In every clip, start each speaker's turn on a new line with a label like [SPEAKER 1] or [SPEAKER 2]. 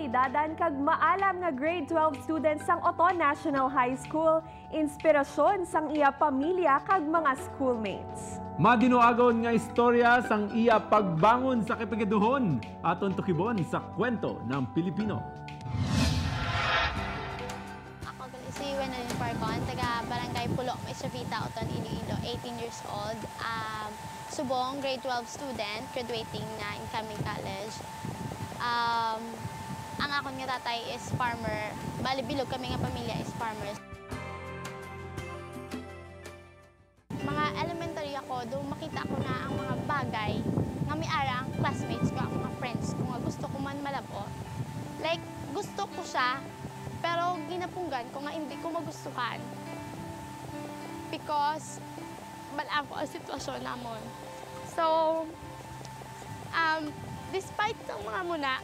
[SPEAKER 1] abilidadan kag maalam nga grade 12 students sang Oto National High School, inspirasyon sang iya pamilya kag mga schoolmates.
[SPEAKER 2] Madinuagon nga istorya sang iya pagbangon sa kipigaduhon aton tukibon sa kwento ng Pilipino.
[SPEAKER 3] Ako si Wenalyn Parcon, taga Barangay Pulo, Chavita, Oton, Iloilo, 18 years old. Subong, grade 12 student, graduating na incoming college. Ang akon nga tatay is farmer. Bali, bilog kami nga pamilya is farmers. Mga elementary ako, doon makita ko na ang mga bagay nga may ara ang classmates ko, ang mga friends ko nga gusto ko man malabot. Like, gusto ko siya, pero ginapunggan ko nga hindi ko magustuhan. Because, balaan ko ang sitwasyon namon. So, despite ng mga muna,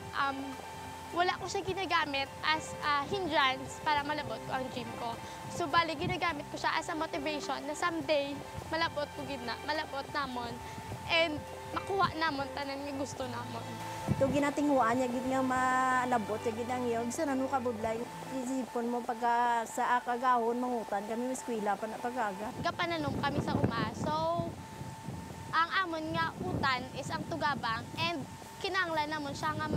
[SPEAKER 3] wala ko siya ginagamit as hindrance para malabot ko ang dream ko. So, bali, ginagamit ko siya as a motivation na someday, malabot ko gina, malabot namon, and makuha namon tanan nga gusto namon.
[SPEAKER 4] Ito ginatinguan niya, gid nga malabot, niya gid ang iyong sa nanu kabudlay. Isipon mo pagka sa akagahon, mangutan kami may eskwela pa na pagaga.
[SPEAKER 3] Gapananom kami sa uma, so, ang amon nga utan is ang tugabang, and kinanglan namon siya nga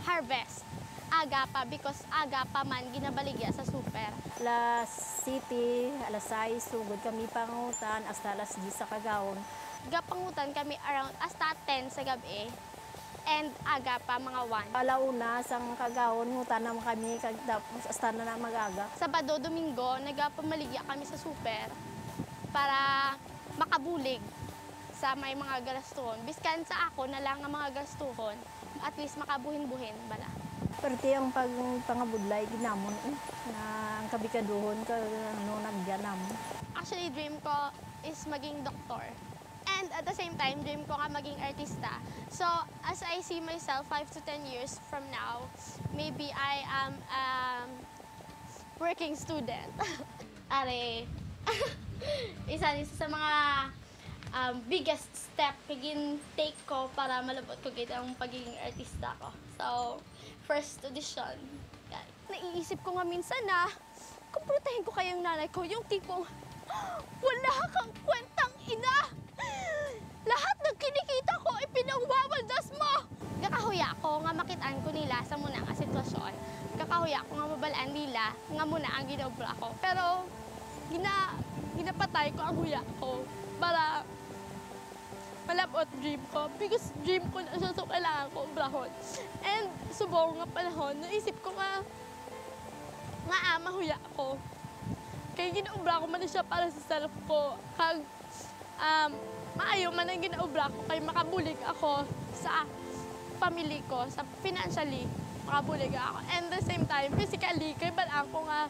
[SPEAKER 3] harvest aga pa because aga pa man ginabaligya sa super.
[SPEAKER 4] Alas City, alas 6, sugod kami pangutan, hasta alas 10 sa kagahon.
[SPEAKER 3] Gapangutan kami around hasta 10 sa gabi and aga pa mga 1.
[SPEAKER 4] Alauna sang kagahon, ngutan naman kami, hasta na magaga.
[SPEAKER 3] Sabado, Domingo, nagapamaligya kami sa super para makabulig sa may mga galastuhon. Biskan sa ako na lang ang mga galastuhon, at least makabuhin-buhin bala.
[SPEAKER 4] Perti ang pangabudlay ginamon na ang kabikaduhon ka nagyan namon.
[SPEAKER 3] Actually, dream ko is maging doktor. And at the same time, dream ko nga maging artista. So, as I see myself 5 to 10 years from now, maybe I am a working student. Are, isa sa mga biggest step kagin take ko para malabot ko gid ang pagiging artista ko. So, first audition. Naiisip ko nga minsan na kumprutahin ko kayong nanay ko, yung tipong wala kang kwentang ina! Lahat ng kinikita ko ipinagwawadas mo! Kakahuya ko nga makitaan ko nila sa muna nga sitwasyon. Kakahuya ko nga mabalaan nila nga muna ang ginobra ko. Pero ginapatay ko ang huya ko para malabot dream ko. Because dream ko na siya, so kailangan ko ubrahon. And subong nga panahon, naisip ko nga mahuya ko. Kaya ginaubra ko man siya para sa self ko. Kag maayo man ang ginaubra ko kaya makabulig ako sa family ko, sa financially makabulig ako. And the same time, physically, kaya balaan ko nga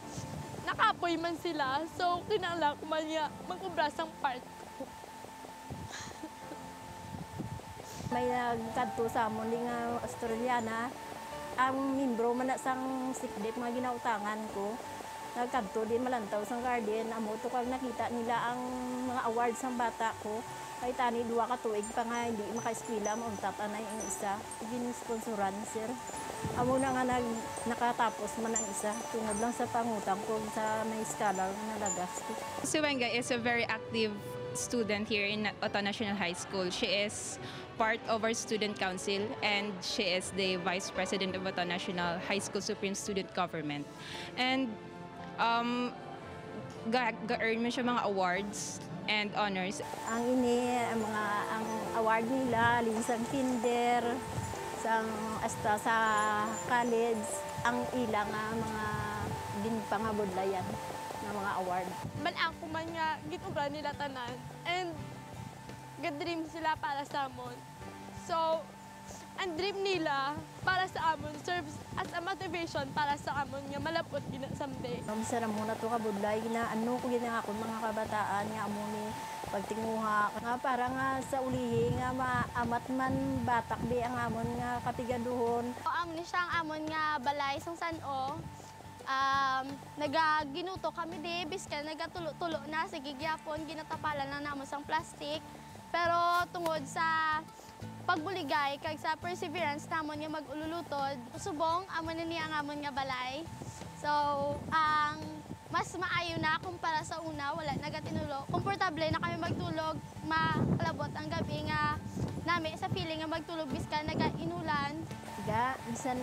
[SPEAKER 3] nakapoy man sila. So, kinala ko man niya mag-ubra sang part ko.
[SPEAKER 4] May nagkadto sa amon nga Australiana, ang membro man na sang sikdip mga ginautangan ko. Nagkadto din malantaw sang garden, amo to kag nakita nila ang mga awards sang bata ko. Kay tani 2 ka tuig pa nga hindi maka-eskwela, mauntat anay ang isa. Ginisponsoran sir. Amo na nga nakatapos man ang isa tungod lang sa pangutang ko sa may scholar na lagas ko.
[SPEAKER 5] Si Wenga is a very active student here in Oto National High School. She is part of our student council and she is the vice president of Oto National High School Supreme Student Government. And ga-earn mo siya mga awards and honors.
[SPEAKER 4] Ang ang award nila, linsang kinder, hasta sa college, ang ilang mga ginpangabudlayan ng mga award.
[SPEAKER 3] Balaan ko man nga gitubra nila tanan. And ga-dream sila para sa amon. So, ang dream nila para sa amon serves as a motivation para sa amon nga malapot gina someday.
[SPEAKER 4] Masara muna to kabudlay, ginaano ko gina ako mga kabataan nga amo ni pagtinguha. Nga para nga sa ulihi nga maamat man batak di ang amon nga kapigaduhon.
[SPEAKER 3] Amon siya ang amon nga balay sang San-o. Nagaginuto kami di, biskan nagatulo-tulo na sa gigyapon, ginatapalan na namon sang plastic. Pero tungod sa pagbuligay kag sa perseverance namon nga mag-ululutod. Subong amo na niya ang amon nga balay. So, ang mas maayo na kumpara sa una, wala nagatinulo. Komportable na kami magtulog, makalabot ang gabi nga nami sa feeling nga magtulog biskan nagainulan.
[SPEAKER 4] Tiga, bisan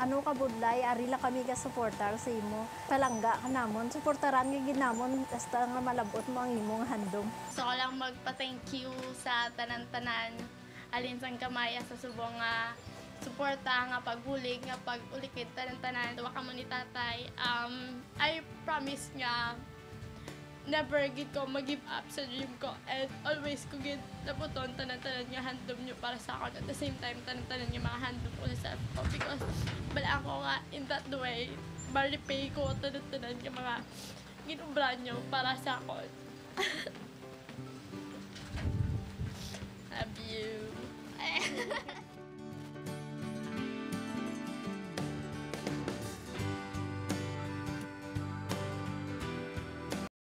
[SPEAKER 4] ano ka budlay, ari lang kami ka suportar sa imo. Palangga ka namon, suportaran nga ginamon hasta nga malabot mo ang imong handom.
[SPEAKER 6] So ko lang magpa-thank you sa tanan-tanan alin sang kamay sa subong nga suporta nga pagbulig nga pag-ulikid tanan-tanan duwa ka mo ni tatay. I promise nga never gid ko mag-give up sa dream ko and always ko gid naputon tanan-tanan nga handom nyo para sa akin. At the same time, tanan-tanan nga mga handom ko sa self ko because bala ako nga in that way, ma-repay ko tanan-tanan nga mga ginubran nyo para sa akin. Love you.